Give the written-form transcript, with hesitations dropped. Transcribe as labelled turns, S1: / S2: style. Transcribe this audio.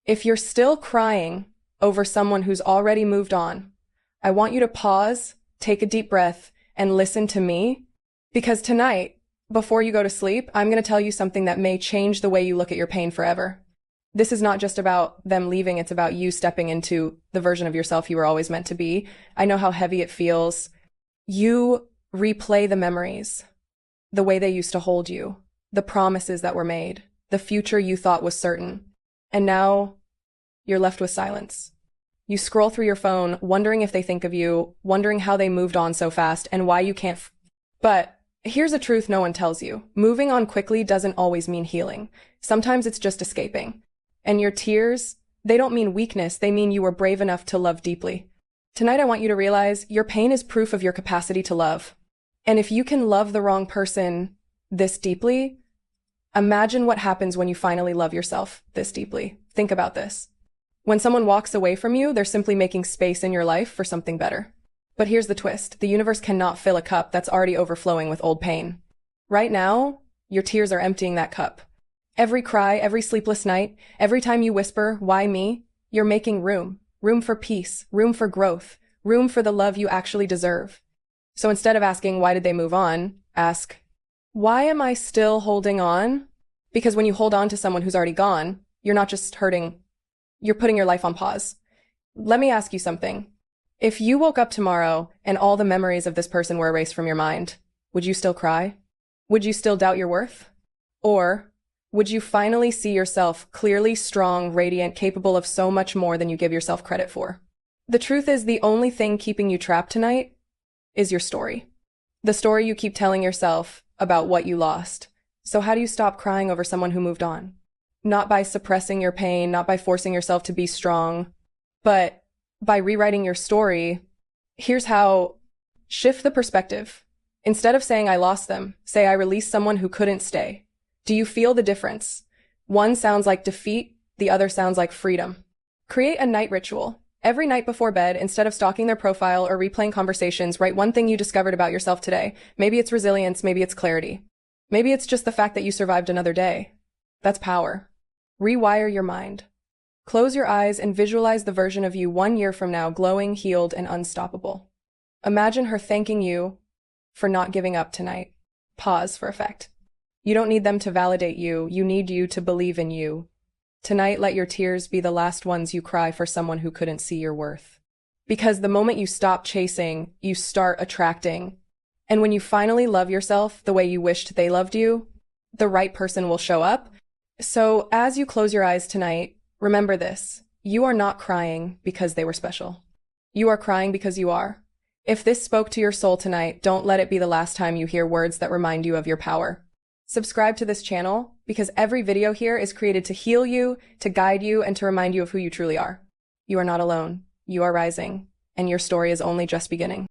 S1: If you're still crying over someone who's already moved on, I want you to pause, take a deep breath, and listen to me. Because tonight, before you go to sleep, I'm going to tell you something that may change the way you look at your pain forever. This is not just about them leaving, it's about you stepping into the version of yourself you were always meant to be. I know how heavy it feels. You replay the memories, the way they used to hold you, the promises that were made, the future you thought was certain. And now you're left with silence. You scroll through your phone, wondering if they think of you, wondering how they moved on so fast and why you can't. But here's a truth no one tells you. Moving on quickly doesn't always mean healing. Sometimes it's just escaping. And your tears, they don't mean weakness, they mean you were brave enough to love deeply. Tonight I want you to realize your pain is proof of your capacity to love. And if you can love the wrong person this deeply, imagine what happens when you finally love yourself this deeply. Think about this. When someone walks away from you, they're simply making space in your life for something better. But here's the twist. The universe cannot fill a cup that's already overflowing with old pain. Right now, your tears are emptying that cup. Every cry, every sleepless night, every time you whisper, "Why me?" you're making room. Room for peace, room for growth, room for the love you actually deserve. So instead of asking, why did they move on? Ask, why am I still holding on? Because when you hold on to someone who's already gone, you're not just hurting, you're putting your life on pause. Let me ask you something. If you woke up tomorrow and all the memories of this person were erased from your mind, would you still cry? Would you still doubt your worth? Or would you finally see yourself clearly, strong, radiant, capable of so much more than you give yourself credit for? The truth is, the only thing keeping you trapped tonight is your story. The story you keep telling yourself about what you lost. So how do you stop crying over someone who moved on? Not by suppressing your pain, not by forcing yourself to be strong, but by rewriting your story. Here's how. Shift the perspective. Instead of saying I lost them, say I released someone who couldn't stay. Do you feel the difference? One sounds like defeat, the other sounds like freedom. Create a night ritual. Every night before bed, instead of stalking their profile or replaying conversations, write one thing you discovered about yourself today. Maybe it's resilience, maybe it's clarity. Maybe it's just the fact that you survived another day. That's power. Rewire your mind. Close your eyes and visualize the version of you 1 year from now, glowing, healed, and unstoppable. Imagine her thanking you for not giving up tonight. Pause for effect. You don't need them to validate you. You need you to believe in you. Tonight, let your tears be the last ones you cry for someone who couldn't see your worth. Because the moment you stop chasing, you start attracting. And when you finally love yourself the way you wished they loved you, the right person will show up. So as you close your eyes tonight, remember this. You are not crying because they were special. You are crying because you are. If this spoke to your soul tonight, don't let it be the last time you hear words that remind you of your power. Subscribe to this channel because every video here is created to heal you, to guide you, and to remind you of who you truly are. You are not alone. You are rising, and your story is only just beginning.